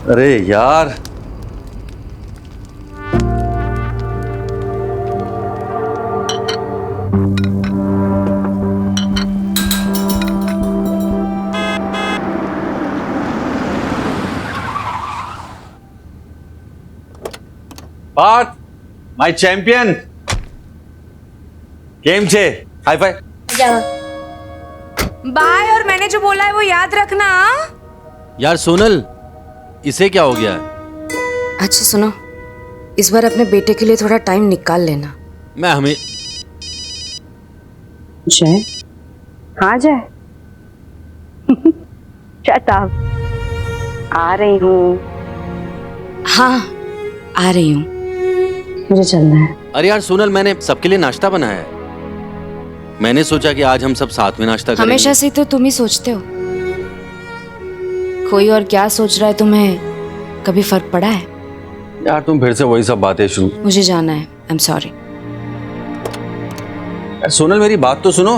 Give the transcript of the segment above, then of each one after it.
अरे यार, Partha, my champion. Game छे, हाई फाई। बाय, और मैंने जो बोला है वो याद रखना। यार सोनल, इसे क्या हो गया है? अच्छा सुनो, इस बार अपने बेटे के लिए थोड़ा टाइम निकाल लेना। मैं हमें जय, हाँ जय। Shut up. आ रही हूँ। हाँ, आ रही हूँ। मुझे चलना है। अरे यार सोनल, मैंने सबके लिए नाश्ता बनाया है। मैंने सोचा कि आज हम सब साथ में नाश्ता करेंगे। हमेशा से तो तुम ही सोचते हो। कोई और क्या सोच रहा है तुम्हें कभी फर्क पड़ा है? यार तुम फिर से वही सब बातें शुरू। मुझे जाना है, आई एम सॉरी। यार सोनल, मेरी बात तो सुनो।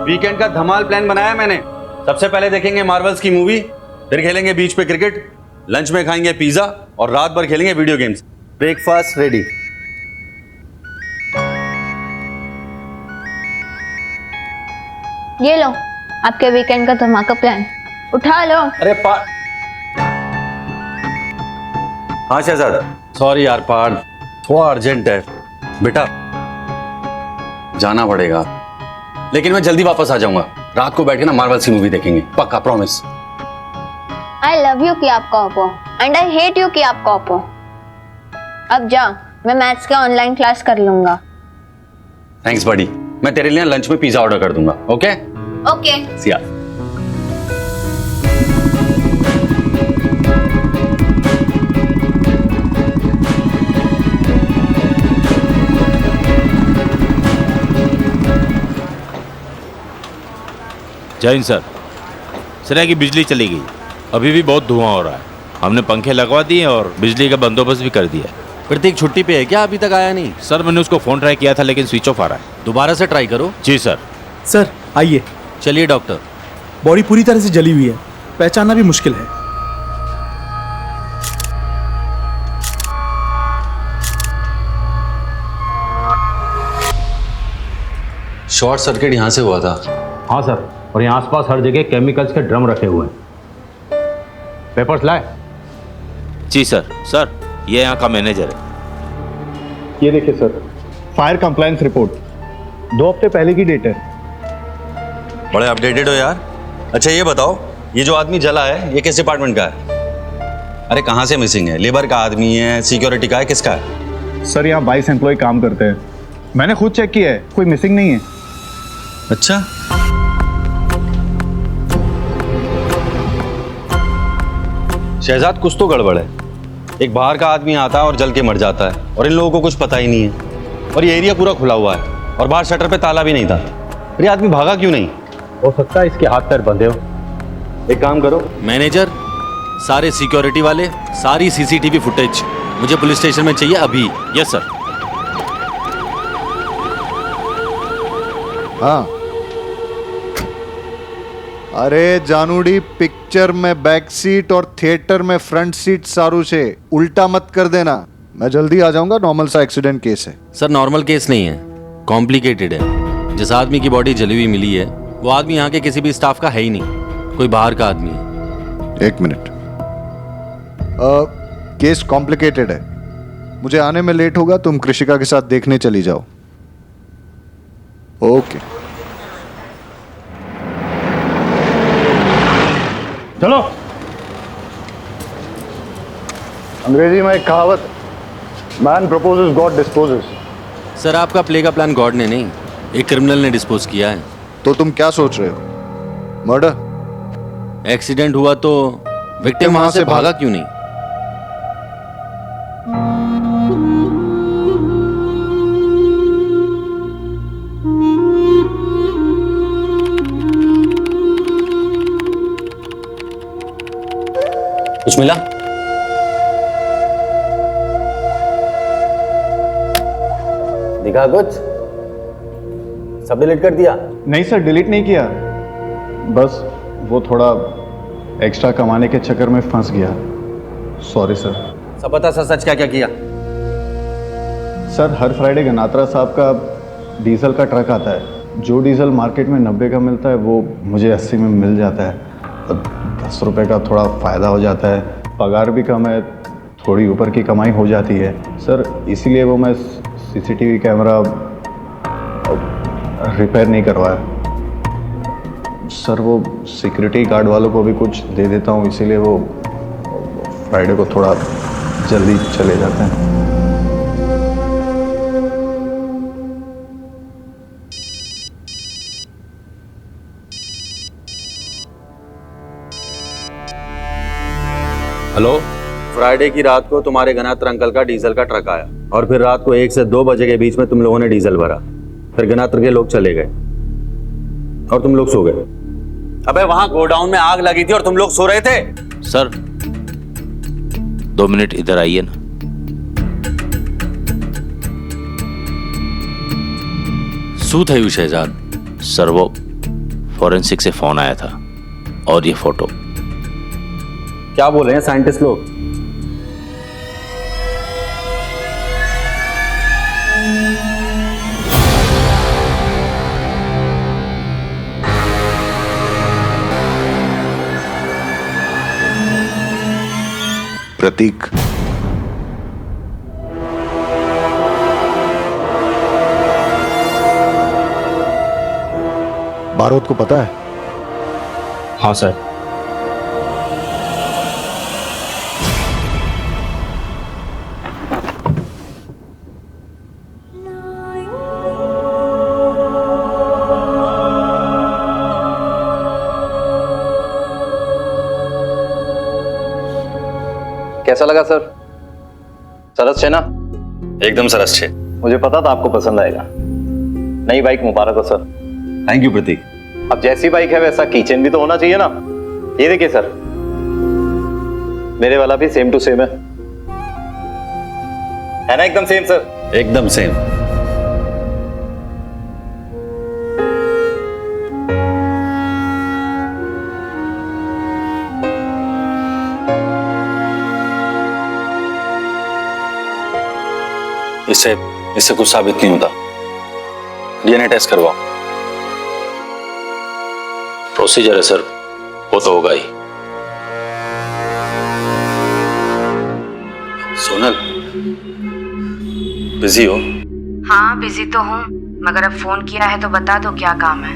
वीकेंड का धमाल प्लान बनाया मैंने। सबसे पहले देखेंगे मार्वल्स की मूवी, फिर खेलेंगे बीच पे क्रिकेट, लंच में खाएंगे पिज्जा और रात भर खेलेंगे वीडियो गेम्स। Breakfast ready. ये लो आपके वीकेंड का धमाका प्लान, उठा लो। अरे हाँ शहजाद, सॉरी यार पार्थ, थोड़ा अर्जेंट है बेटा, जाना पड़ेगा। लेकिन मैं जल्दी वापस आ जाऊंगा। रात को बैठ के ना मार्वल्स की मूवी देखेंगे, पक्का, प्रॉमिस। आई लव यू कि आप कहो एंड आई हेट यू कि आप कहो। अब जा, मैं मैथ्स का ऑनलाइन क्लास कर लूंगा। थैंक्स बडी, मैं तेरे लिए लंच में पिज्जा ऑर्डर कर दूंगा। Okay okay. सिया। जय हिंद सर। सर है कि बिजली चली गई, अभी भी बहुत धुआं हो रहा है। हमने पंखे लगवा दिए और बिजली का बंदोबस्त भी कर दिया है। प्रतीक छुट्टी पे है क्या? अभी तक आया नहीं। सर मैंने उसको फ़ोन ट्राई किया था लेकिन स्विच ऑफ आ रहा है। दोबारा से ट्राई करो। जी सर। सर आइए। चलिए डॉक्टर। बॉडी पूरी तरह से जली हुई है, पहचानना भी मुश्किल है। शॉर्ट सर्किट यहाँ से हुआ था। हाँ सर, और यहाँ आसपास हर जगह केमिकल्स के ड्रम रखे हुए हैं। पेपर्स लाए? जी सर। सर ये यहाँ का मैनेजर है। ये देखिए सर, फायर कंप्लायंस रिपोर्ट 2 हफ्ते पहले की डेट है। बड़े अपडेटेड हो यार। अच्छा ये बताओ, ये जो आदमी जला है ये किस डिपार्टमेंट का है? अरे कहाँ से मिसिंग है? लेबर का आदमी है, सिक्योरिटी का है, किसका है? सर यहाँ 22 एम्प्लॉय काम करते हैं, मैंने खुद चेक किया है, कोई मिसिंग नहीं है। अच्छा, शहजाद कुछ तो गड़बड़ है। एक बाहर का आदमी आता है और जल के मर जाता है और इन लोगों को कुछ पता ही नहीं है। और ये एरिया पूरा खुला हुआ है और बाहर शटर पे ताला भी नहीं था। फिर ये आदमी भागा क्यों नहीं? हो सकता है इसके हाथ पैर बंधे हो। एक काम करो मैनेजर, सारे सिक्योरिटी वाले, सारी सीसीटीवी फुटेज मुझे पुलिस स्टेशन में चाहिए अभी। Yes sir. हाँ, अरे जानूडी, पिक्चर में बैक सीट और थिएटर में फ्रंट सीट सारू से उल्टा मत कर देना। मैं जल्दी आ जाऊंगा, नॉर्मल सा एक्सीडेंट केस है। सर नॉर्मल केस नहीं है, कॉम्प्लिकेटेड है। जिस आदमी की बॉडी जली हुई मिली है वो आदमी यहाँ के किसी भी स्टाफ का है ही नहीं, कोई बाहर का आदमी है। 1 मिनट। केस कॉम्प्लिकेटेड है, मुझे आने में लेट होगा, तुम कृषिका के साथ देखने चली जाओ। ओके चलो। अंग्रेजी में एक कहावत, man proposes God disposes. Sir आपका प्ले का प्लान गॉड ने नहीं, एक क्रिमिनल ने डिस्पोज किया है। तो तुम क्या सोच रहे हो? मर्डर? एक्सीडेंट हुआ तो विक्टिम वहां से भागा क्यों नहीं? कुछ मिला? दिखा कुछ? सब डिलीट कर दिया? नहीं सर, डिलीट नहीं किया, बस वो थोड़ा एक्स्ट्रा कमाने के चक्कर में फंस गया। Sorry sir. सब बता, सच सच क्या क्या किया? सर हर फ्राइडे गनात्रा साहब का डीजल का ट्रक आता है। जो डीजल मार्केट में 90 का मिलता है वो मुझे 80 में मिल जाता है। तो 10 रुपये का थोड़ा फ़ायदा हो जाता है, पगार भी कम है, थोड़ी ऊपर की कमाई हो जाती है सर। इसीलिए वो मैं सीसीटीवी कैमरा रिपेयर नहीं करवाया सर। वो सिक्योरिटी गार्ड वालों को भी कुछ दे देता हूँ, इसीलिए वो फ्राइडे को थोड़ा जल्दी चले जाते हैं। हेलो, फ्राइडे की रात को तुम्हारे गनात्र अंकल का डीजल का ट्रक आया और फिर रात को 1 से 2 बजे के बीच में तुम लोगों ने डीजल भरा। फिर गनात्र के लोग चले गए और तुम लोग सो गए। अबे वहां गोडाउन में आग लगी थी और तुम लोग सो रहे थे। सर 2 मिनट इधर आइए ना। सू थे शहजाद? सर वो फॉरेंसिक से फोन आया था और ये फोटो। क्या बोल रहे हैं साइंटिस्ट लोग? प्रतीक, बारोद को पता है? हाँ सर। कैसा लगा सर? सरस है ना? एकदम सरस छे। मुझे पता था आपको पसंद आएगा। नई बाइक मुबारक हो सर। थैंक यू प्रतीक। अब जैसी बाइक है वैसा किचन भी तो होना चाहिए ना। ये देखिए सर, मेरे वाला भी सेम टू सेम है ना? एकदम सेम सर, एकदम सेम। इससे कुछ साबित नहीं होता। डीएनए टेस्ट करवाओ। प्रोसीजर है सर, वो तो होगा ही। सोनल, बिजी हो? हाँ बिजी तो हूँ, मगर अब फोन किया है तो बता दो क्या काम है।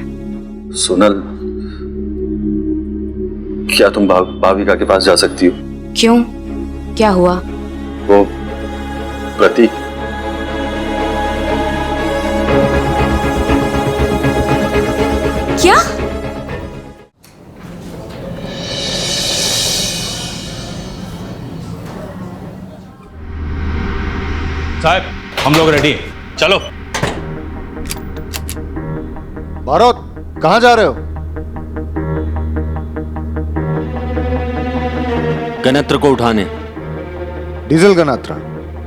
सोनल, क्या तुम भाविका के पास जा सकती हो? क्यों, क्या हुआ? वो प्रतीक। क्या? साहब हम लोग रेडी, चलो। बारोद, कहां जा रहे हो? गणत्र को उठाने। डीजल गनात्रा?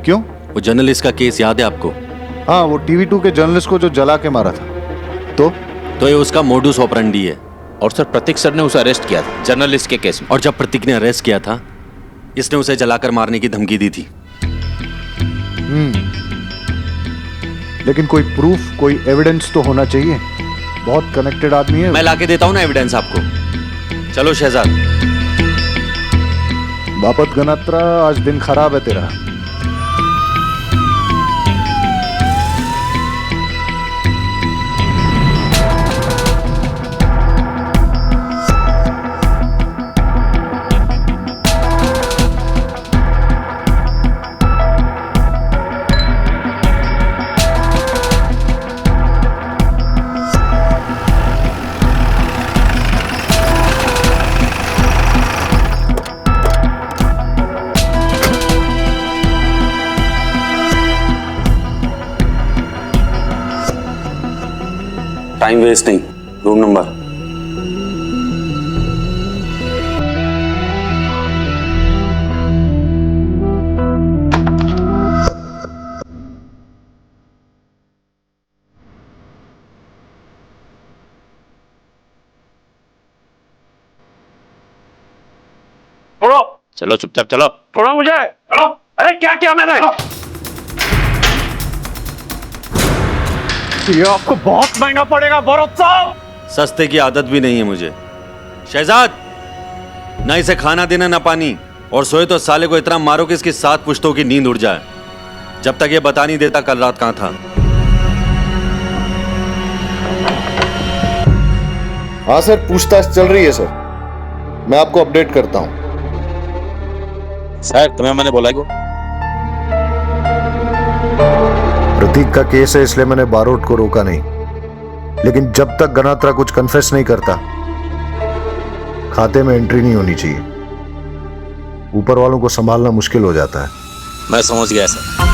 क्यों? वो जर्नलिस्ट का केस याद है आपको? हाँ, वो TV2 के जर्नलिस्ट को जो जला के मारा था। तो ये उसका मोडुस ऑपरेंडी है। और सर प्रतीक सर ने उसे अरेस्ट किया था जर्नलिस्ट के केस में। और जब प्रतीक ने अरेस्ट किया था, इसने उसे जलाकर मारने की धमकी दी थी। लेकिन कोई प्रूफ, कोई एविडेंस तो होना चाहिए। बहुत कनेक्टेड आदमी है। मैं लाके देता हूं ना एविडेंस आपको। चलो शहजाद। बापत गनात्रा, आज दिन खराब है तेरा। टाइम वेस्ट नहीं, रूम नंबर। चलो चुपचाप चलो। छोड़ो मुझे, छोड़ो। अरे क्या किया मैंने? ये आपको बहुत महंगा पड़ेगा भरत साहब। सस्ते की आदत भी नहीं है मुझे। शहजाद, ना इसे खाना देना ना पानी, और सोए तो साले को इतना मारो कि इसकी 7 पुश्तों की नींद उड़ जाए, जब तक ये बता नहीं देता कल रात कहां था। हाँ सर, पूछताछ चल रही है सर, मैं आपको अपडेट करता हूँ। सर तुम्हें मैंने बोला को प्रतीक का केस है, इसलिए मैंने बारोट को रोका नहीं, लेकिन जब तक गनात्रा कुछ कन्फेस नहीं करता खाते में एंट्री नहीं होनी चाहिए। ऊपर वालों को संभालना मुश्किल हो जाता है। मैं समझ गया सर।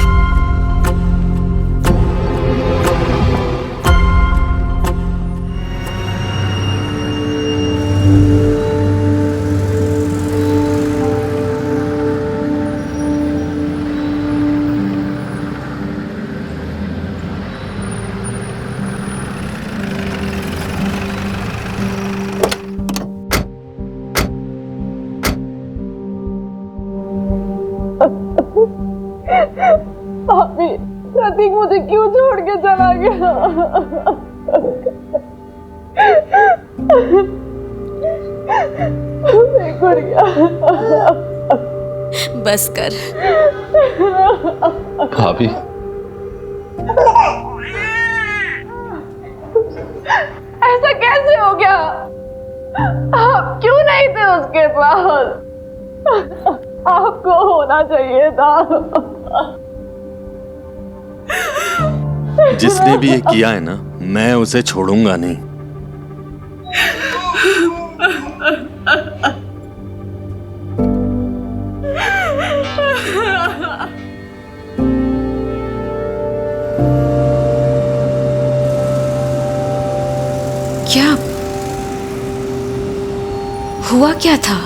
भाभी, प्रतीक मुझे क्यों छोड़ के चला गया? गुड़िया, बस कर। भाभी, ऐसा कैसे हो गया? आप क्यों नहीं थे उसके पास? आपको होना चाहिए था। जिसने भी ये किया है ना, मैं उसे छोड़ूंगा नहीं। क्या हुआ, क्या था?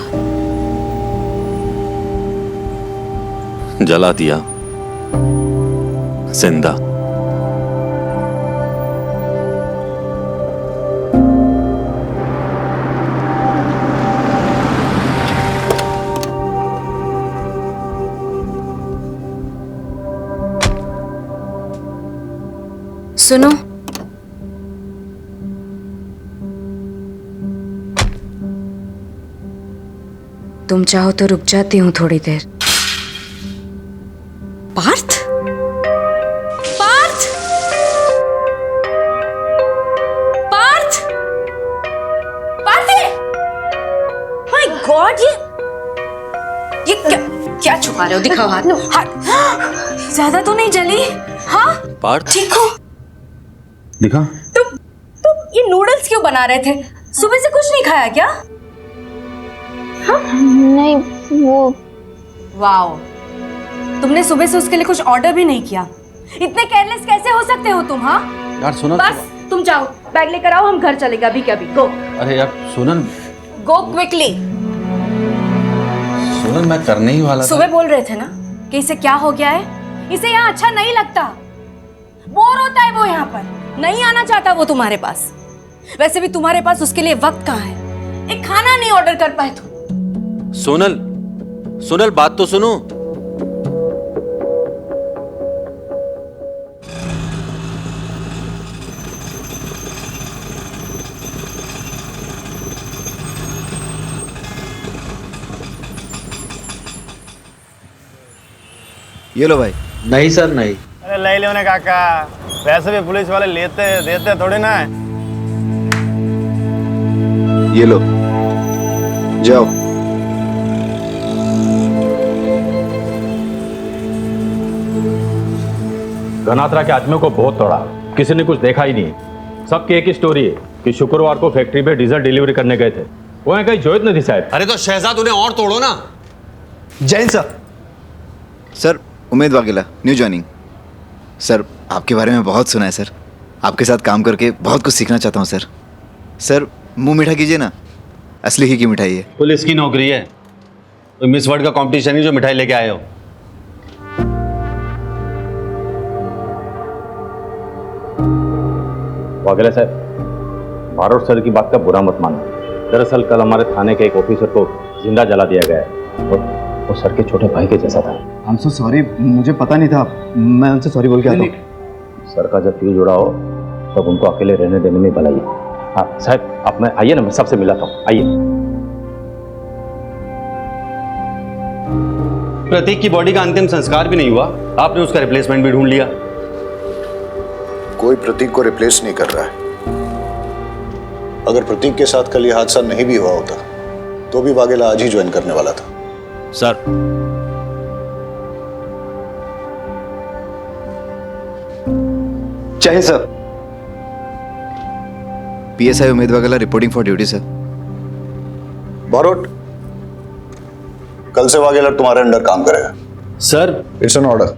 जला दिया जिंदा। सुनो, तुम चाहो तो रुक जाती हूँ थोड़ी देर। पार्थ? पार्थ? पार्थ? पार्थ? माय गॉड, ये क्या छुपा रहे हो? दिखाओ हाथ। हाथ ज्यादा तो नहीं जली? हाँ पार्थ, ठीक हो? दिखा। तुम ये नूडल्स क्यों बना रहे थे? सुबह से कुछ नहीं खाया क्या? हाँ? नहीं, वो वाओ, तुमने सुबह से उसके लिए कुछ ऑर्डर भी नहीं किया। इतने केयरलेस कैसे हो सकते हो तुम? हाँ यार सोनल, बस तुम जाओ, बैग लेकर आओ, हम घर चलेंगे अभी के अभी। गो। अरे यार सोनल, गो क्विकली। सोनल मैं करने ही वाला था। सुबह बोल रहे थे ना कि इसे क्या हो गया है, इसे यहाँ अच्छा नहीं लगता, बोर होता है वो यहाँ पर, नहीं आना चाहता वो तुम्हारे पास। वैसे भी तुम्हारे पास उसके लिए वक्त कहाँ है? एक खाना नहीं ऑर्डर कर पाए तुम। सोनल, सोनल बात तो सुनो। ये लो भाई। नहीं सर नहीं। अरे ले लो ने काका, वैसे भी पुलिस वाले लेते देते थोड़ी ना है। ये लो, जाओ। घनात्रा के आदमियों को बहुत तोड़ा, किसी ने कुछ देखा ही नहीं। सबकी एक ही स्टोरी है कि शुक्रवार को फैक्ट्री पे डीजल डिलीवरी करने गए थे, वो कहीं जोइत नहीं थी शायद। अरे तो शहजाद उन्हें और तोड़ो ना। Jain sir. Sir Umed Vaghela, new joining. Sir आपके बारे में बहुत सुना है सर, आपके साथ काम करके बहुत कुछ सीखना चाहता हूँ सर। सर मुंह मीठा कीजिए ना, असली ही की मिठाई है। पुलिस की नौकरी है, तो मिस वर्ल्ड का कंपटीशन ही जो मिठाई लेके आए हो। वाघेला साहब, बारोट सर की बात का बुरा मत मानना। दरअसल कल हमारे थाने के एक ऑफिसर को जिंदा जला दिया गया है और वो सर के छोटे भाई के जैसा था। आई एम सो सॉरी, मुझे पता नहीं था, मैं उनसे सॉरी बोल के आता हूँ। सर का जब फ्यूज उड़ा हो तब उनको अकेले रहने देने में भलाई है। हाँ साहब, आप मैं आइए ना, मैं सबसे मिलाता हूँ, आइए। प्रतीक की बॉडी का अंतिम संस्कार भी नहीं हुआ, आपने उसका रिप्लेसमेंट भी ढूंढ लिया। कोई प्रतीक को रिप्लेस नहीं कर रहा है। अगर प्रतीक के साथ कल ये हादसा नहीं भी हुआ होता तो भी वाघेला आज ही ज्वाइन करने वाला था। सर, चाहिए sir. PSI Umed Vaghela reporting for duty sir. Barot, कल से वाघेला तुम्हारे अंडर काम करेगा। Sir, it's an order.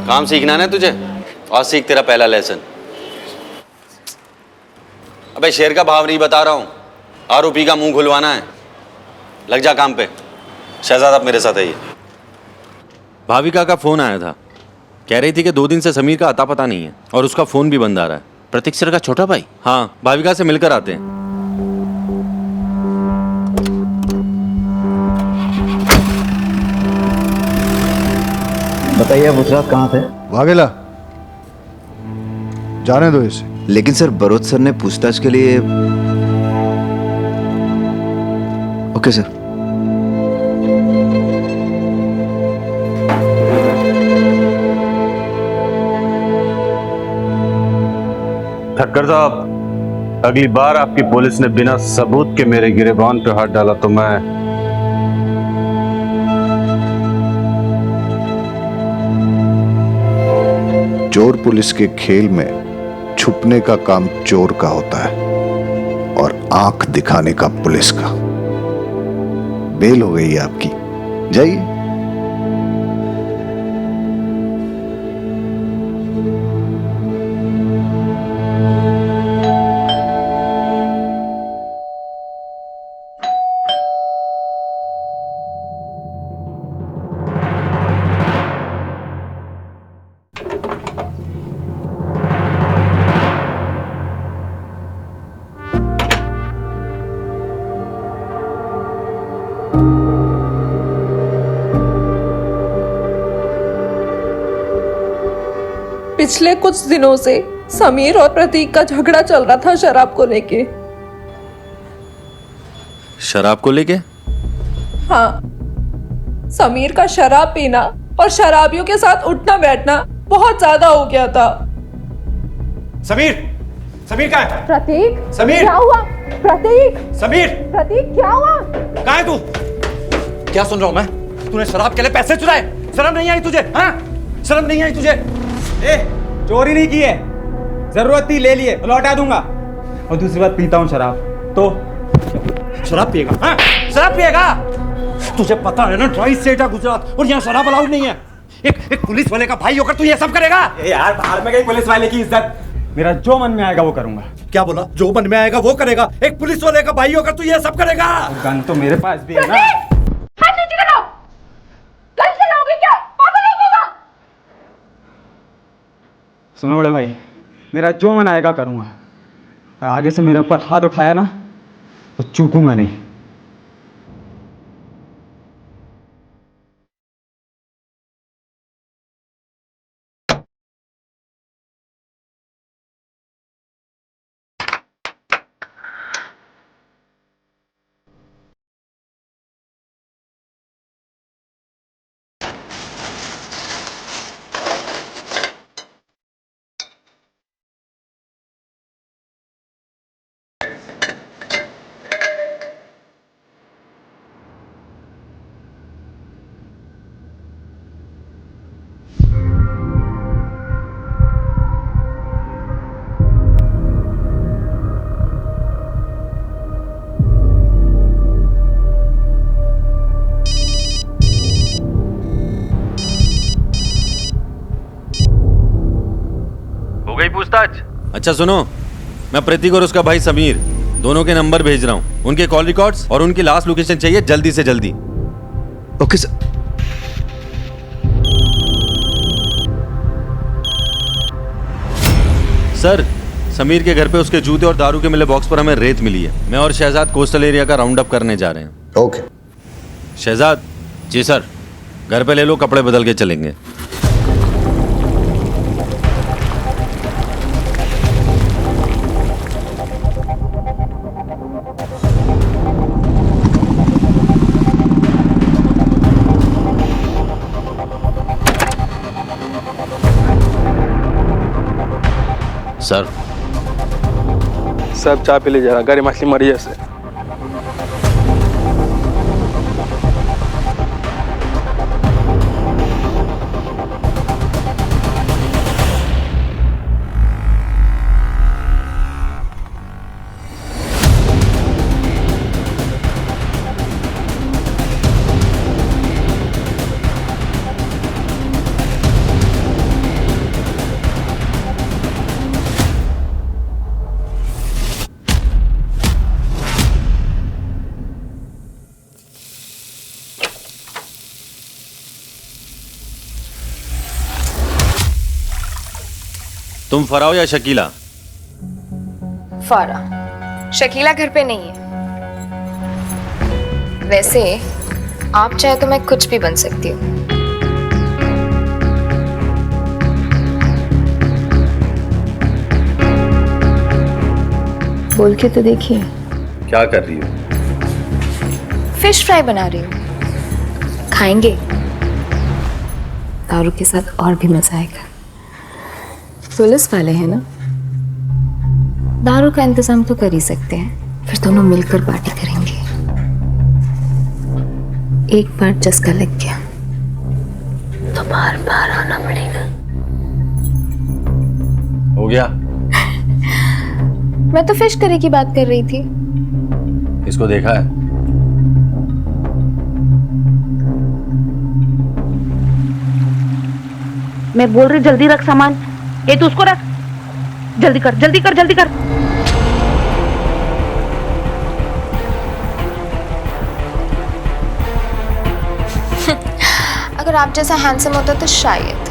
काम सीखना है ना तुझे, और सीख तेरा पहला लेसन। अबे शेर का भाव नहीं बता रहा हूं, आरोपी का मुंह खुलवाना है। लग जा काम पे। शहजाद, आप मेरे साथ आइए। भाविका का फोन आया था, कह रही थी कि 2 दिन से समीर का अता पता नहीं है और उसका फोन भी बंद आ रहा है। प्रतीक सर का छोटा भाई? हाँ, भाविका से मिलकर आते हैं। बताइए, आप उस रात कहाँ थे? वाघेला, जाने दो इसे। लेकिन सर, बरोत सर ने पूछताछ के लिए। Okay sir. ठक्कर साहब, अगली बार आपकी पुलिस ने बिना सबूत के मेरे गिरेबान पे हाथ डाला तो मैं चोर पुलिस के खेल में छुपने का काम चोर का होता है और आंख दिखाने का पुलिस का। बेल हो गई है आपकी, जाइए। पिछले कुछ दिनों से समीर और प्रतीक का झगड़ा चल रहा था शराब को लेके। शराब को लेके? हाँ, समीर का शराब पीना और शराबियों के साथ उठना बैठना बहुत ज्यादा हो गया था। समीर, समीर कहाँ है? प्रतीक, समीर! क्या हुआ? प्रतीक, समीर, प्रतीक क्या हुआ? कहाँ है तू? क्या सुन रहा हूँ मैं? तूने शराब के लिए पैसे चुराए? शर्म नहीं आई तुझे? हाँ, शर्म नहीं आई तुझे? चोरी नहीं की है, जरूरत थी ले लिए, लौटा दूंगा। और दूसरी बात, पीता हूँ शराब तो। शराब पिएगा? हाँ, शराब पिएगा? तुझे पता है ना, ड्राई स्टेट है गुजरात और यहाँ शराब अलाउड नहीं है। एक पुलिस वाले का भाई होकर तू ये सब करेगा? यार, बाहर में गई पुलिस वाले की इज्जत। मेरा जो मन में आएगा वो करूंगा। क्या बोला? जो मन में आएगा वो करेगा? एक पुलिस वाले का भाई होकर तू ये सब करेगा? गन तो मेरे पास भी है ना। सुनो बड़े भाई, मेरा जो मन आएगा करूंगा। आगे से मेरे ऊपर हाथ उठाया ना तो चूकूंगा नहीं। गई पूछताछ? अच्छा सुनो, मैं प्रतीक और उसका भाई समीर दोनों के नंबर भेज रहा हूँ। उनके कॉल रिकॉर्ड्स और उनकी लास्ट लोकेशन चाहिए जल्दी से जल्दी। Okay sir. समीर के घर पे उसके जूते और दारू के मिले बॉक्स पर हमें रेत मिली है। मैं और शहजाद कोस्टल एरिया का राउंड अप करने जा रहे हैं। ओके। शहजाद। जी सर। घर पे ले लो, कपड़े बदल के चलेंगे। सर सब चाय पी ले जरा, गरी मछली मरी जैसे। तुम फराओ या शकीला? फारा। शकीला घर पे नहीं है। वैसे आप चाहे तो मैं कुछ भी बन सकती हूँ। बोल के तो देखिए। क्या कर रही हो? फिश फ्राई बना रही हूँ, खाएंगे? दारू के साथ और भी मजा आएगा। पुलिस वाले हैं ना, दारू का इंतजाम तो कर ही सकते हैं, फिर दोनों मिलकर पार्टी करेंगे। एक बार चस्का लग गया तो बार बार आना पड़ेगा। हो गया? मैं तो फिश करी की बात कर रही थी। इसको देखा है? मैं बोल रही जल्दी रख सामान, ये तो उसको रख। जल्दी कर जल्दी कर जल्दी कर। अगर आप जैसा हैंडसम होता तो शायद।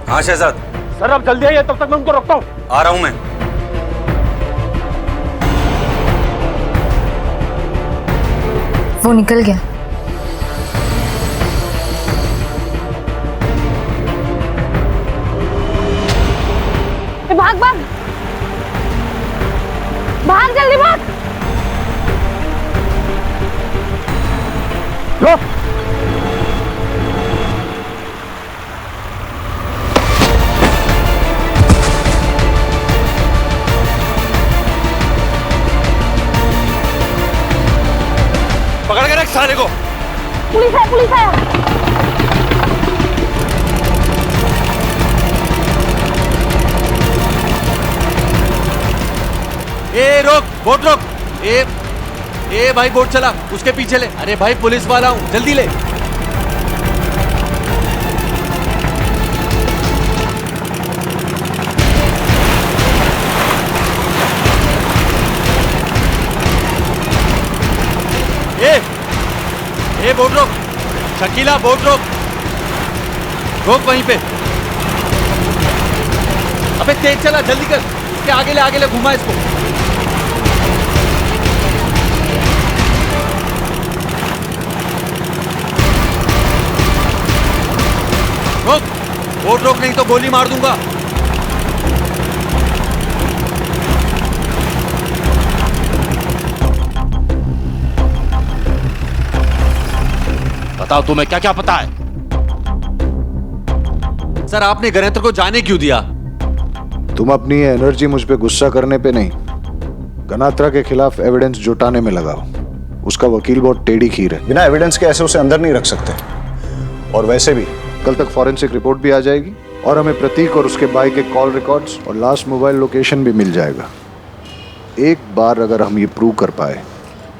हाँ शहजाद। सर आप जल्दी आइए, तब तक मैं उनको रोकता हूँ। आ रहा हूं मैं। वो निकल गया। भाग भाग भाग, जल्दी भाग। लो। पकड़ के रख सारे को। पुलिस है, पुलिस है। ए रोक, बोट रोक। ए भाई बोट चला, उसके पीछे ले। अरे भाई पुलिस वाला हूं, जल्दी ले। ए बोट रोक। शकीला बोट रोक। रोक वहीं पे। अबे तेज चला, जल्दी कर। इसके आगे ले घुमा इसको। रोक, बोट रोक, नहीं तो गोली मार दूंगा। बताओ तुम्हें क्या क्या पता है? सर आपने गणेत्र को जाने क्यों दिया? तुम अपनी ये एनर्जी मुझ पे गुस्सा करने पे नहीं, गनात्रा के खिलाफ एविडेंस जुटाने में लगाओ। उसका वकील बहुत टेढ़ी खीर है, बिना एविडेंस के ऐसे उसे अंदर नहीं रख सकते। और वैसे भी कल तक फॉरेंसिक रिपोर्ट भी आ जाएगी और हमें प्रतीक और उसके भाई के कॉल रिकॉर्ड्स और लास्ट मोबाइल लोकेशन भी मिल जाएगा। एक बार अगर हम ये प्रूव कर पाए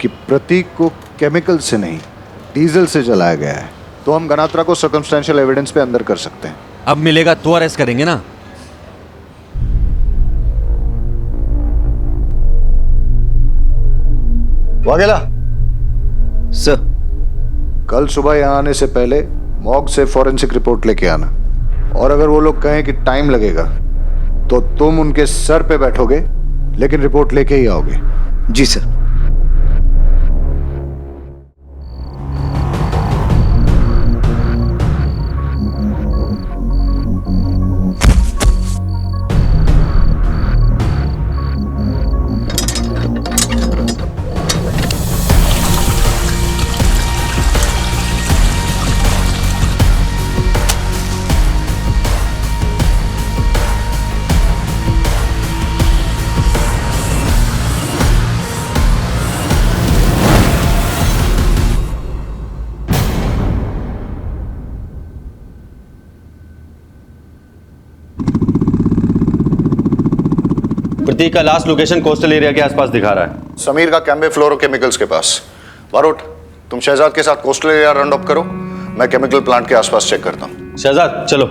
कि प्रतीक को केमिकल से नहीं डीजल से जलाया गया है, तो हम गनात्रा को सर्कमस्टेंशियल एविडेंस पे अंदर कर सकते हैं। अब मिलेगा तो अरेस्ट करेंगे ना? वाघेला सर, कल सुबह यहाँ आने से पहले मॉर्ग से फॉरेंसिक रिपोर्ट लेके आना। और अगर वो लोग कहें कि टाइम लगेगा तो तुम उनके सर पे बैठोगे, लेकिन रिपोर्ट लेके ही आओगे। जी सर। प्रतीक का लास्ट लोकेशन कोस्टल एरिया के आसपास दिखा रहा है। समीर का कैम्बे फ्लोरोकेमिकल्स के पास। बारोट, तुम शहजाद के साथ कोस्टल एरिया राउंड अप करो, मैं केमिकल प्लांट के आसपास चेक करता हूं। शहजाद चलो।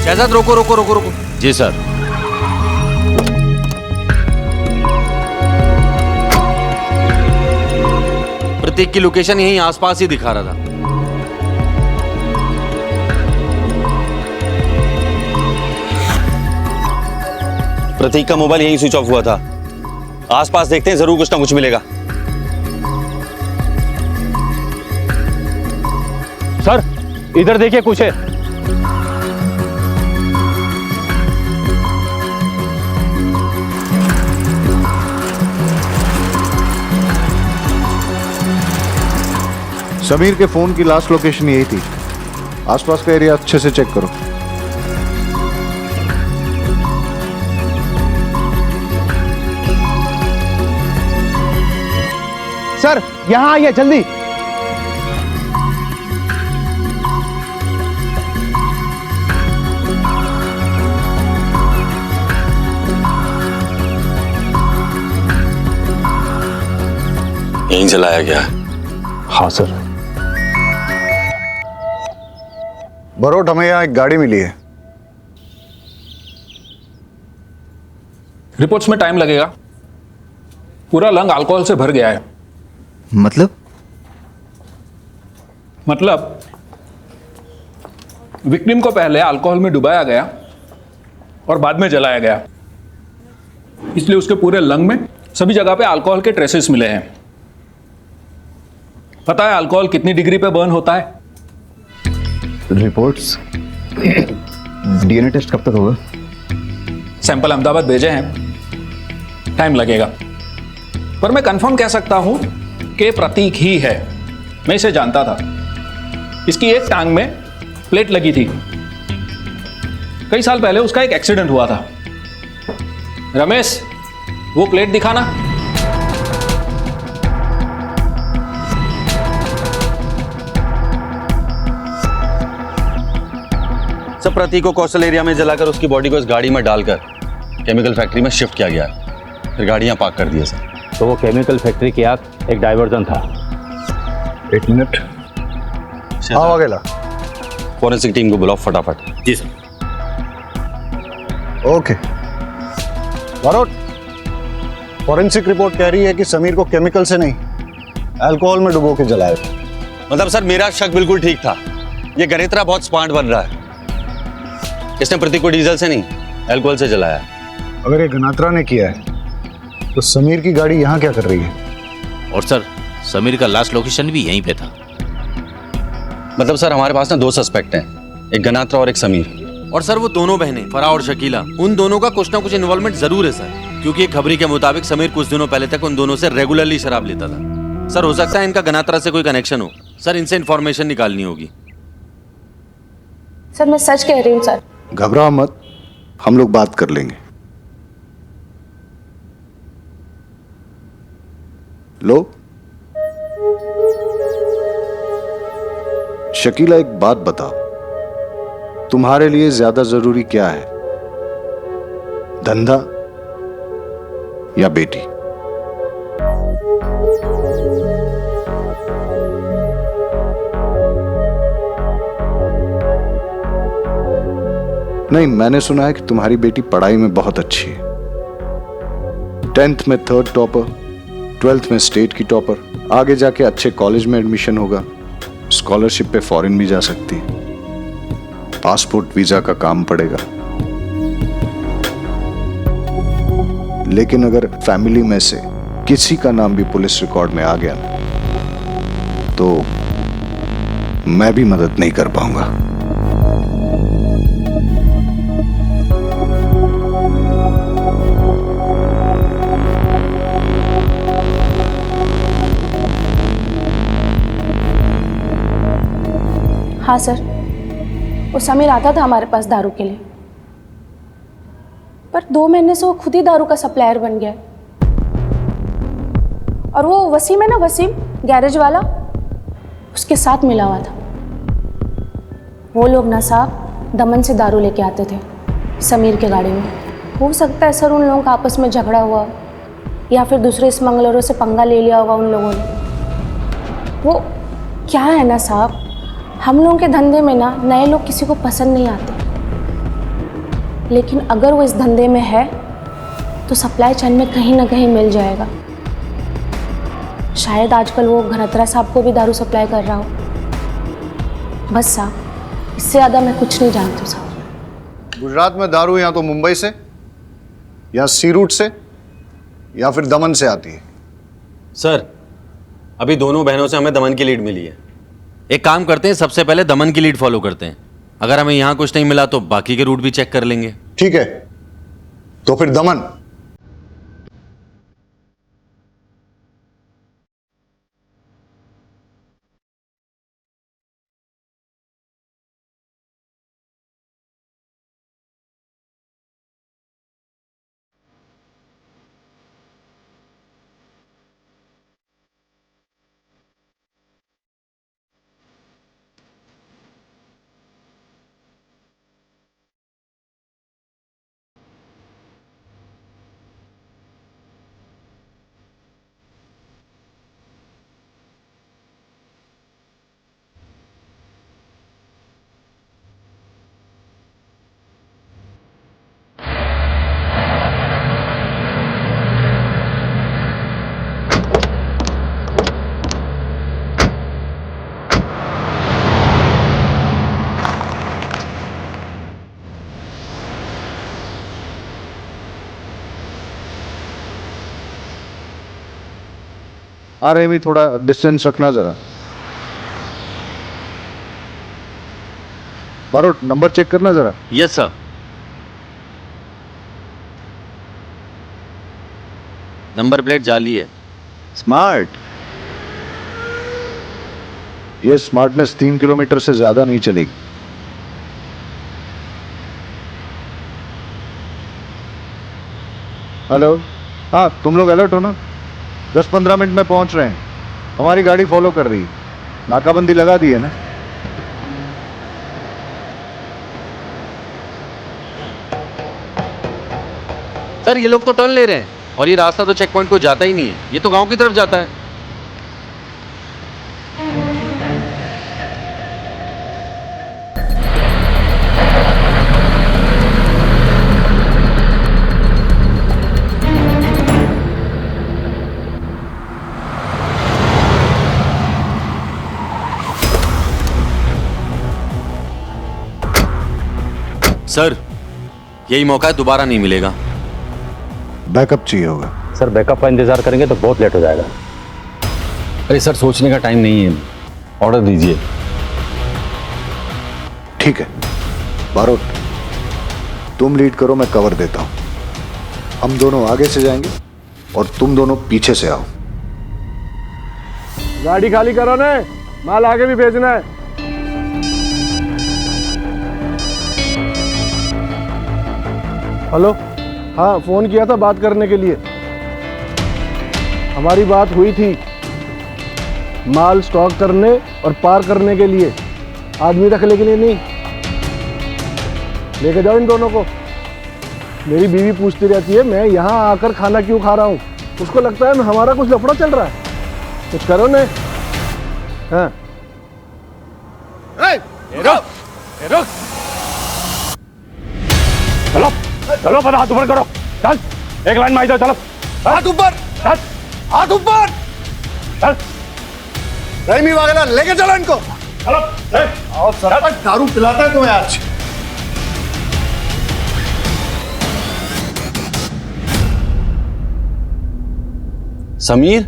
शहजाद रोको रोको रोको रोको। जी सर। प्रतीक की लोकेशन यहीं आसपास ही दिखा रहा था। प्रतीक का मोबाइल यहीं स्विच ऑफ हुआ था। आसपास देखते हैं, जरूर कुछ ना कुछ मिलेगा। सर इधर देखिए, कुछ है। समीर के फोन की लास्ट लोकेशन यही थी। आसपास का एरिया अच्छे से चेक करो। सर यहाँ आइए जल्दी। यहीं जलाया गया। हाँ सर। बरोट, हमें यहाँ एक गाड़ी मिली है। रिपोर्ट्स में टाइम लगेगा। पूरा लंग अल्कोहल से भर गया है। मतलब विक्टिम को पहले अल्कोहल में डुबाया गया और बाद में जलाया गया, इसलिए उसके पूरे लंग में सभी जगह पे अल्कोहल के ट्रेसेस मिले हैं। पता है अल्कोहल कितनी डिग्री पे बर्न होता है? रिपोर्ट्स डीएनए टेस्ट कब तक होगा? सैंपल अहमदाबाद भेजे हैं, टाइम लगेगा, पर मैं कंफर्म कह सकता हूं कि प्रतीक ही है। मैं इसे जानता था। इसकी एक टांग में प्लेट लगी थी। कई साल पहले उसका एक एक्सीडेंट हुआ था। रमेश, वो प्लेट दिखाना। सब प्रतीक को कोस्टल एरिया में जलाकर उसकी बॉडी को इस गाड़ी में डालकर केमिकल फैक्ट्री में शिफ्ट किया गया है। फिर गाड़ियां पार्क कर दी है सर। तो वो केमिकल फैक्ट्री की आग एक डाइवर्जन था। एक मिनट। हाँ वागेला, फॉरेंसिक टीम को बुलाओ फटाफट। जी sir. Okay Barot, forensic report कह रही है कि समीर को केमिकल से नहीं, अल्कोहल में डुबो के जलाया। मतलब सर मेरा शक बिल्कुल ठीक था। ये गणित्रा बहुत स्मार्ट बन रहा है। इसने प्रतीक को डीजल से नहीं, अल्कोहल से जलाया। अगर ये गनात्रा ने किया है तो समीर की गाड़ी यहाँ क्या कर रही है? और सर समीर का लास्ट लोकेशन भी यहीं पे था। मतलब सर हमारे पास ना दो सस्पेक्ट हैं, एक गनात्रा और एक समीर। और सर वो दोनों बहनें फराह और शकीला, उन दोनों का कुछ ना कुछ इन्वॉल्वमेंट जरूर है सर, क्योंकि एक खबरी के मुताबिक समीर कुछ दिनों पहले तक उन दोनों से रेगुलरली शराब लेता था। सर हो सकता है इनका गनात्रा से कोई कनेक्शन हो। सर इनसे इंफॉर्मेशन निकालनी होगी। सर मैं सच कह रही हूँ सर। घबराओ मत, हम लोग बात कर लेंगे। लो शकीला, एक बात बताओ, तुम्हारे लिए ज्यादा जरूरी क्या है, धंधा या बेटी? नहीं, मैंने सुना है कि तुम्हारी बेटी पढ़ाई में बहुत अच्छी है। 10th में 3rd टॉपर, 12th में स्टेट की टॉपर, आगे जाके अच्छे कॉलेज में एडमिशन होगा, स्कॉलरशिप पे फॉरेन भी जा सकती है, पासपोर्ट वीजा का काम पड़ेगा। लेकिन अगर फैमिली में से किसी का नाम भी पुलिस रिकॉर्ड में आ गया तो मैं भी मदद नहीं कर पाऊंगा। हाँ सर, वो समीर आता था हमारे पास दारू के लिए, पर 2 महीने से वो खुद ही दारू का सप्लायर बन गया। और वो वसीम है ना, वसीम गैरेज वाला, उसके साथ मिला हुआ था। वो लोग ना साहब दमन से दारू लेके आते थे समीर के गाड़ी में। हो सकता है सर उन लोगों का आपस में झगड़ा हुआ, या फिर दूसरे स्मगलरों से पंगा ले लिया होगा उन लोगों ने। वो क्या है ना साहब, हम लोगों के धंधे में ना नए लोग किसी को पसंद नहीं आते, लेकिन अगर वो इस धंधे में है तो सप्लाई चेन में कहीं ना कहीं मिल जाएगा। शायद आजकल वो घनत्रा साहब को भी दारू सप्लाई कर रहा हो। बस साहब, इससे ज़्यादा मैं कुछ नहीं जानती साहब। गुजरात में दारू या तो मुंबई से या सी रूट से या फिर दमन से आती है। सर, अभी दोनों बहनों से हमें दमन की लीड मिली है। एक काम करते हैं, सबसे पहले दमन की लीड फॉलो करते हैं। अगर हमें यहाँ कुछ नहीं मिला तो बाकी के रूट भी चेक कर लेंगे। ठीक है, तो फिर दमन। रेमी, थोड़ा डिस्टेंस रखना जरा। बारोट, नंबर चेक करना जरा। Yes sir. नंबर प्लेट जाली है। स्मार्ट। ये स्मार्टनेस 3 किलोमीटर से ज्यादा नहीं चलेगी। हेलो, हाँ तुम लोग अलर्ट हो ना? 10-15 मिनट में पहुंच रहे हैं। हमारी गाड़ी फॉलो कर रही है। नाकाबंदी लगा दी है ना? सर, ये लोग तो टर्न ले रहे हैं और ये रास्ता तो चेक पॉइंट को जाता ही नहीं है, ये तो गांव की तरफ जाता है। सर, यही मौका है, दोबारा नहीं मिलेगा। बैकअप चाहिए होगा। सर, बैकअप का इंतजार करेंगे तो बहुत लेट हो जाएगा। अरे सर, सोचने का टाइम नहीं है, ऑर्डर दीजिए। ठीक है बारोट, तुम लीड करो, मैं कवर देता हूं। हम दोनों आगे से जाएंगे और तुम दोनों पीछे से आओ। गाड़ी खाली करो ने, माल आगे भी भेजना है। हेलो, हाँ फोन किया था बात करने के लिए। हमारी बात हुई थी माल स्टॉक करने और पार करने के लिए, आदमी रखने के लिए नहीं। लेके जाओ इन दोनों को। मेरी बीवी पूछती रहती है मैं यहाँ आकर खाना क्यों खा रहा हूँ, उसको लगता है हमारा कुछ लफड़ा चल रहा है। कुछ करो ने। हाँ रुक। चलो पता हाथ ऊपर करो, चल एक लाइन में आई जाओ, चलो हाथ ऊपर, चल हाथ ऊपर, चल रहीमी वागेला लेके चलो इनको। चलो और सरपंच दारू पिलाता है तुम्हें आज। समीर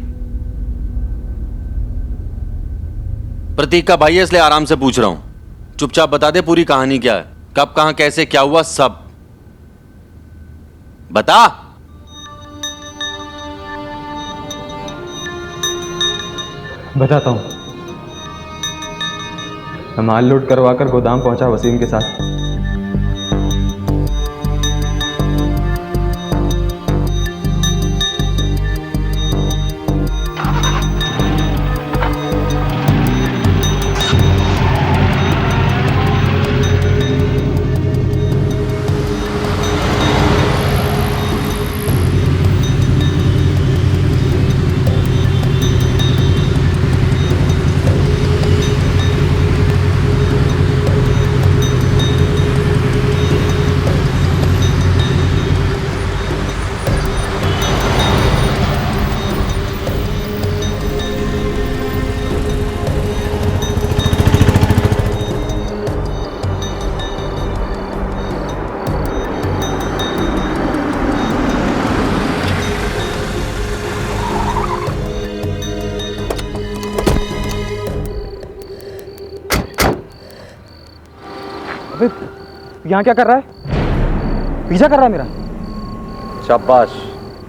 प्रतीक का भाई है इसलिए आराम से पूछ रहा हूं, चुपचाप बता दे पूरी कहानी क्या है, कब कहां कैसे क्या हुआ सब बता। बताता हूँ। मैं माल लोड करवा कर गोदाम पहुंचा वसीम के साथ। यहाँ क्या कर रहा है? पीछा कर रहा है मेरा। शाबाश,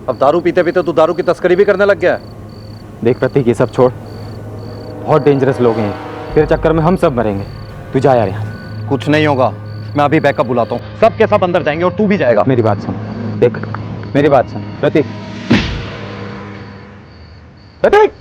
अब दारू पीते पीते तू दारू की तस्करी भी करने लग गया है। देख प्रतीक, ये सब छोड़, बहुत डेंजरस लोग हैं, तेरे चक्कर में हम सब मरेंगे। तू जा यार यहाँ। कुछ नहीं होगा, मैं अभी बैकअप बुलाता हूँ, सब के सब अंदर जाएंगे और तू भी जाएगा। मेरी बात सुन, देख मेरी बात सुन प्रतीक। प्रतीक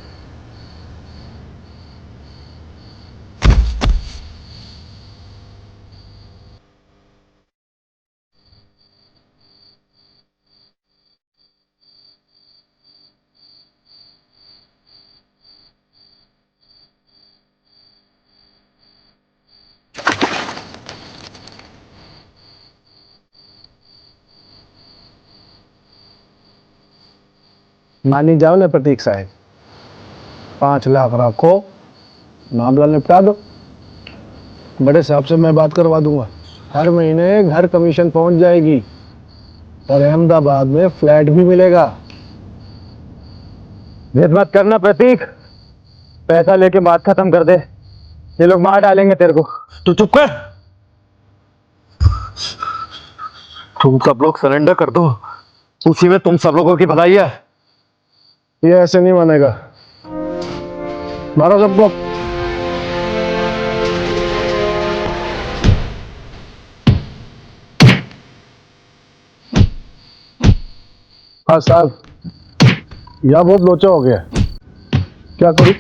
मानी जाओ ना प्रतीक साहब, 5 लाख रखो, मामला निपटा दो। बड़े साहब से मैं बात करवा दूंगा, हर महीने घर कमीशन पहुंच जाएगी और अहमदाबाद में फ्लैट भी मिलेगा। जिद मत करना प्रतीक, पैसा लेके बात खत्म कर दे, ये लोग मार डालेंगे तेरे को। तू चुप कर, तुम सब लोग सरेंडर कर दो, उसी में तुम सब लोगों की भलाई है। ये ऐसे नहीं मानेगा, मारो सबको। हाँ साहब, यह बहुत लोचा हो गया, क्या करूं?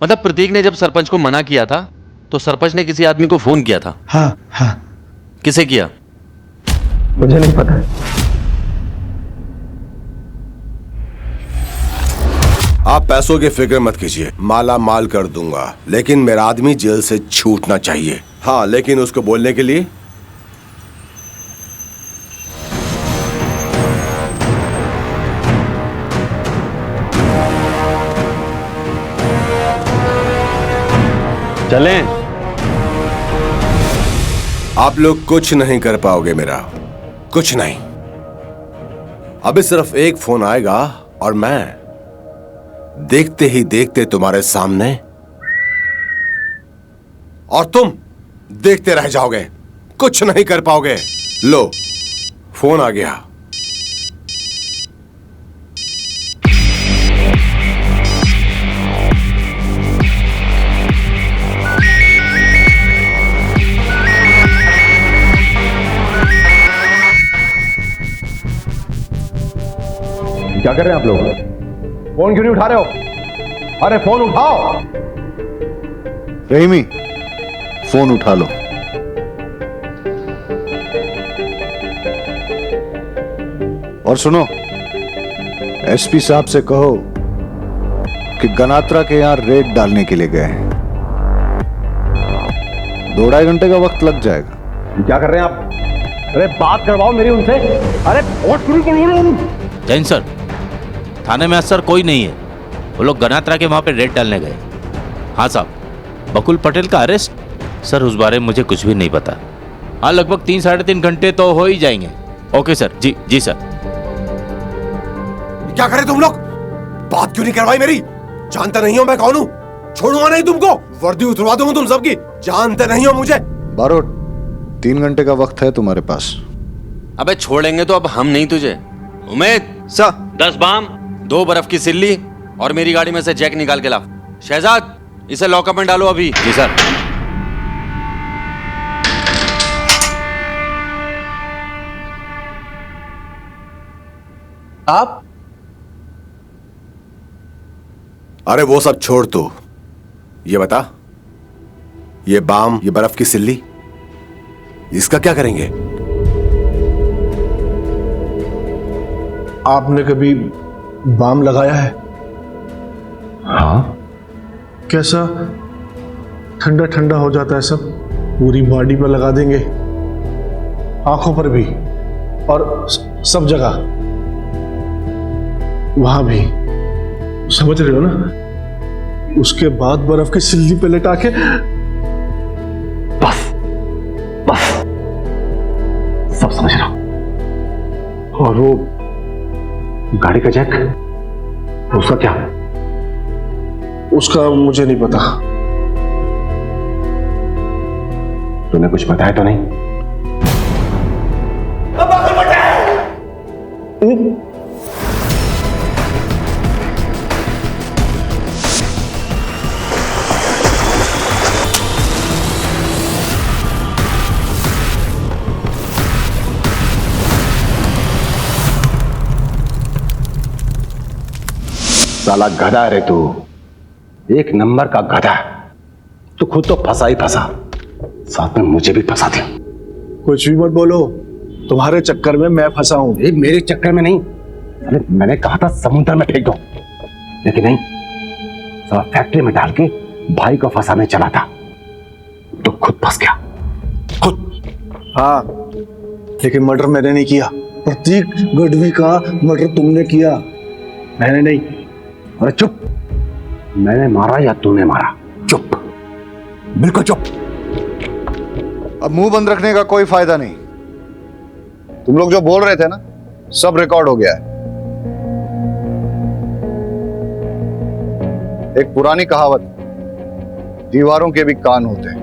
मतलब प्रतीक ने जब सरपंच को मना किया था तो सरपंच ने किसी आदमी को फोन किया था? हाँ हाँ। किसे किया? मुझे नहीं पता। आप पैसों की फिक्र मत कीजिए, माला माल कर दूंगा, लेकिन मेरा आदमी जेल से छूटना चाहिए। हाँ, लेकिन उसको बोलने के लिए चलें? आप लोग कुछ नहीं कर पाओगे मेरा, कुछ नहीं। अभी सिर्फ एक फोन आएगा और मैं देखते ही देखते तुम्हारे सामने, और तुम देखते रह जाओगे, कुछ नहीं कर पाओगे। लो, फोन आ गया। क्या कर रहे हैं आप लोग? फोन क्यों नहीं उठा रहे हो? अरे फोन उठाओ। रहीमी, फोन उठा लो। और सुनो, एसपी साहब से कहो कि गनात्रा के यहां रेड डालने के लिए गए हैं। 2-2.5 घंटे का वक्त लग जाएगा। क्या कर रहे हैं आप? अरे बात करवाओ मेरी उनसे। अरे फोन क्यों नहीं कर रहे हो? जैन सर, थाने में आज सर कोई नहीं है। वो लोग गनात्रा के वहां पे रेड डालने गए। हाँ साहब, बकुल पटेल का अरेस्ट? सर उस बारे में मुझे कुछ भी नहीं पता। हाँ, लगभग 3-3.5 घंटे तो हो ही जाएंगे। Okay sir. जी जी सर। क्या करे तुम लोग? बात क्यों नहीं करवाई मेरी? जानते नहीं हो मैं कौन हूं? छोड़ूंगा नहीं तुमको, वर्दी उतरवा दूंगा तुम सबकी। जानते नहीं हो मुझे? बारोट, 3 घंटे का वक्त है तुम्हारे पास। अबे छोड़ेंगे तो अब हम नहीं तुझे। उमेद सर, 10 बाम, 2 बर्फ की सिल्ली और मेरी गाड़ी में से जैक निकाल के ला। शहजाद, इसे लॉकअप में डालो अभी। जी सर। आप? अरे वो सब छोड़ तू, ये बता, ये बाम, ये बर्फ की सिल्ली, इसका क्या करेंगे? आपने कभी बाम लगाया है? हाँ। कैसा ठंडा ठंडा हो जाता है सब, पूरी बॉडी पर लगा देंगे, आंखों पर भी और सब जगह, वहां भी, समझ रहे हो ना? उसके बाद बर्फ की सिल्ली पे लटा के बस बस सब समझ रहा हूं। और वो गाड़ी का जैक, उसका क्या? उसका मुझे नहीं पता। तूने कुछ बताया तो नहीं? साला गधा रे तू, एक नंबर का गधा। तू खुद तो फंसा ही फंसा, साथ में मुझे भी फंसा दिया। कुछ भी मत बोलो, तुम्हारे चक्कर में मैं फंसा हूं। मेरे चक्कर में नहीं। अरे मैंने कहा था समुद्र में फेंक दो, लेकिन नहीं, सब फैक्ट्री में डाल के भाई को फंसाने चला था, तो खुद फंस गया, खुद। हाँ, लेकिन मर्डर मैंने नहीं किया। प्रतीक गढ़वी का मर्डर तुमने किया, मैंने नहीं। अरे चुप, मैंने मारा या तूने मारा? चुप, बिल्कुल चुप। अब मुंह बंद रखने का कोई फायदा नहीं। तुम लोग जो बोल रहे थे ना, सब रिकॉर्ड हो गया है। एक पुरानी कहावत, दीवारों के भी कान होते हैं।